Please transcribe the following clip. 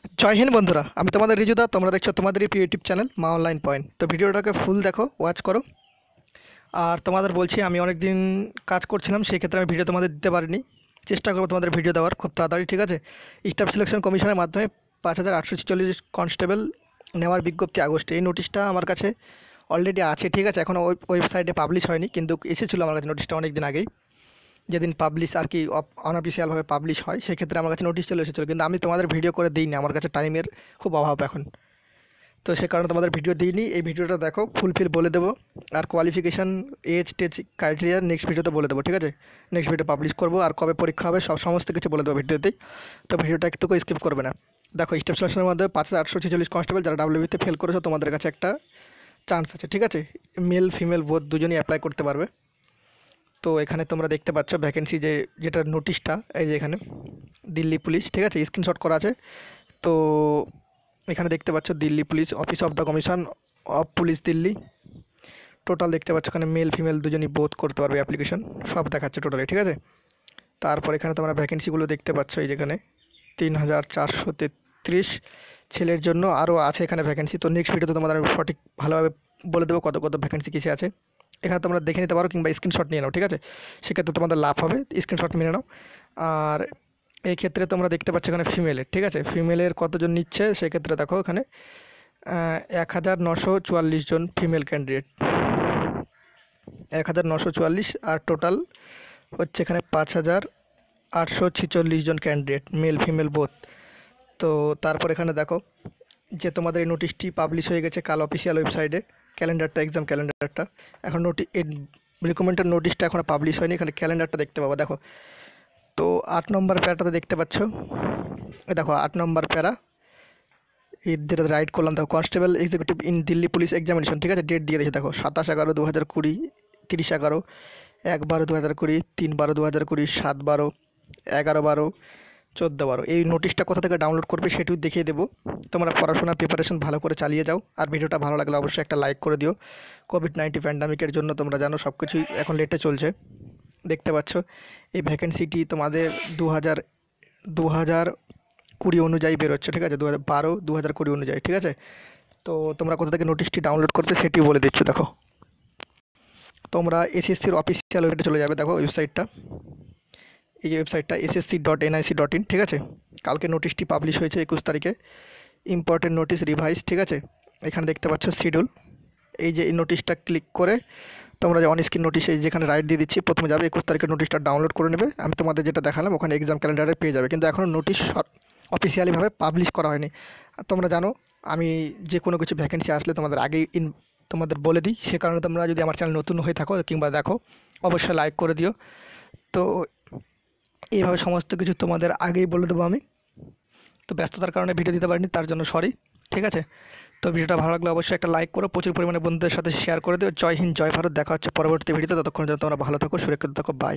জয় হিন্দ বন্ধুরা, আমি তোমাদের রিজুদা। তোমরা দেখছো তোমাদেরই প্রিয় ইউটিউব চ্যানেল মা অনলাইন পয়েন্ট। তো ভিডিওটাকে ফুল দেখো, ওয়াচ করো। আর তোমাদের বলছি, আমি অনেক দিন কাজ করছিলাম, সেই ক্ষেত্রে আমি ভিডিও তোমাদের দিতে পারিনি। চেষ্টা করবো তোমাদের ভিডিও দেওয়ার খুব তাড়াতাড়ি, ঠিক আছে? স্টাফ সিলেকশন কমিশনের মাধ্যমে 5846 কনস্টেবল নেওয়ার বিজ্ঞপ্তি আগস্টে, এই নোটিশটা আমার কাছে অলরেডি আছে, ঠিক আছে? এখনও ওয়েবসাইটে পাবলিশ হয়নি, কিন্তু এসেছিলো আমার কাছে নোটিশটা অনেক দিন আগেই। যেদিন পাবলিশ আর কি অনঅফিসিয়ালভাবে পাবলিশ হয়, সেক্ষেত্রে আমার কাছে নোটিশ চলে এসেছিলো, কিন্তু আমি তোমাদের ভিডিও করে দিইনি, আমার কাছে টাইমের খুব অভাব এখন। তো সে কারণে তোমাদের ভিডিও দিইনি। এই ভিডিওটা দেখো, ফুলফিল বলে দেবো। আর কোয়ালিফিকেশান, এজ টেজ ক্রাইটেরিয়া নেক্সট ভিডিওতে বলে দেবো, ঠিক আছে? নেক্সট ভিডিও পাবলিশ করবো, আর কবে পরীক্ষা হবে সমস্ত কিছু বলে দেবো ভিডিওতেই। তো ভিডিওটা একটুকু স্কিপ করবে না। দেখো, স্টাফ সিলেকশনের মধ্যে 5846 কনস্টেবল যারা ডাব্লিউবিতে ফেল করেছো, তোমাদের কাছে একটা চান্স আছে, ঠিক আছে? মেল ফিমেল বোথ দুজনই অ্যাপ্লাই করতে পারবে। তো এখানে তোমরা দেখতে পাচ্ছ ভ্যাকেন্সি যেটা নোটিশটা, এই যে এখানে দিল্লি পুলিশ, ঠিক আছে? স্ক্রিনশট করা আছে। তো এখানে দেখতে পাচ্ছ Delhi police, office of the commission of police Delhi. Total দেখতে পাচ্ছ এখানে মেল ফিমেল দুজনই বোথ করতে পারবে অ্যাপ্লিকেশন, সব দেখাচ্ছে টোটালি, ঠিক আছে? তারপর এখানে তোমরা ভ্যাকেন্সিগুলো দেখতে পাচ্ছ, এই যেখানে 3433 ছেলের জন্য আরও আছে এখানে ভ্যাকেন্সি। তো নেক্সট ভিডিওতে তোমাদের আমি সঠিক ভালোভাবে বলে দেবো কত কত ভ্যাকেন্সি কিসে আছে। এখানে তোমরা দেখে নিতে পারো, কিংবা স্ক্রিনশট নিয়ে নাও, ঠিক আছে? সেক্ষেত্রে তোমাদের লাভ হবে, স্ক্রিনশট নিয়ে নাও। আর এই ক্ষেত্রে তোমরা দেখতে পাচ্ছ এখানে ফিমেলের, ঠিক আছে? ফিমেলের কতজন নিচ্ছে সেক্ষেত্রে দেখো এখানে 1944 জন ফিমেল ক্যান্ডিডেট, 1944। আর টোটাল হচ্ছে এখানে 5846 জন ক্যান্ডিডেট, মেল ফিমেল বোথ। তো তারপর এখানে দেখো যে তোমাদের এই নোটিশটি পাবলিশ হয়ে গেছে কাল অফিসিয়াল ওয়েবসাইটে, ক্যালেন্ডারটা, এক্সাম ক্যালেন্ডারটা। এখন এই রিকমেন্ডেড নোটিশটা এখনও পাবলিশ হয়নি, এখানে ক্যালেন্ডারটা দেখতে পাবো, দেখো। তো 8 নম্বর প্যারাটাতে দেখতে পাচ্ছ, এই দেখো 8 নম্বর প্যারা, এই যেটা রাইট করলাম, দেখো constable executive in Delhi police examination, ঠিক আছে? ডেট দিয়ে দিয়েছে, দেখো 27/11/2020, 30/11, 1/12/2020, 3/12/2020, 7/12, 11/12, 14/12। এই নোটিশটা কোথা থেকে ডাউনলোড করবে সেটিও দেখিয়ে দেবো। তোমরা পড়াশোনা প্রিপারেশন ভালো করে চালিয়ে যাও, আর ভিডিওটা ভালো লাগলে অবশ্যই একটা লাইক করে দিও। কোভিড-19 প্যান্ডামিকের জন্য তোমরা জানো সব কিছুই এখন লেটে চলছে। দেখতে পাচ্ছ এই ভ্যাকেন্সিটি তোমাদের 2020 অনুযায়ী বেরোচ্ছে, ঠিক আছে? 2012 2020 অনুযায়ী, ঠিক আছে? তো তোমরা কোথা থেকে নোটিশটি ডাউনলোড করবে সেটিও বলে দিচ্ছ, দেখো। তোমরা এসএসসির অফিসিয়াল ওয়েবসাইটে চলে যাবে, দেখো ওয়েবসাইটটা, এই যে ওয়েবসাইটটা ssc.nic.in, ঠিক আছে? কালকে নোটিশটি পাবলিশ হয়েছে 21 তারিখে, ইম্পর্টেন্ট নোটিশ রিভাইজ, ঠিক আছে? এখানে দেখতে পাচ্ছ শিডিউল। এই যে এই নোটিশটা ক্লিক করে তোমরা যে অন স্ক্রিন নোটিশ, এই যেখানে রাইট দিয়ে দিচ্ছি, প্রথমে যাবে 21 তারিখের নোটিশটা ডাউনলোড করে নেবে। আমি তোমাদের যেটা দেখালাম ওখানে এক্সাম ক্যালেন্ডারে পেয়ে যাবে, কিন্তু এখনও নোটিশ অফিসিয়ালিভাবে পাবলিশ করা হয়নি। আর তোমরা জানো আমি যে কোনো কিছু ভ্যাকেন্সি আসলে তোমাদের আগেই তোমাদের বলে দিই। সে কারণে তোমরা যদি আমার চ্যানেল নতুন হয়ে থাকো কিংবা দেখো, অবশ্যই লাইক করে দিও। তো এইভাবে সমস্ত কিছু তোমাদের আগেই বলে দেবো আমি। তো ব্যস্ততার কারণে ভিডিও দিতে পারিনি, তার জন্য সরি, ঠিক আছে? তো ভিডিওটা ভালো লাগলে অবশ্যই একটা লাইক করো, প্রচুর পরিমাণে বন্ধুদের সাথে শেয়ার করে দিও। জয় হিন্দ, জয় ভারত। দেখা হচ্ছে পরবর্তী ভিডিওতে, ততক্ষণ যেন তোমরা ভালো থাকো, সুরক্ষিত থাকো। বাই।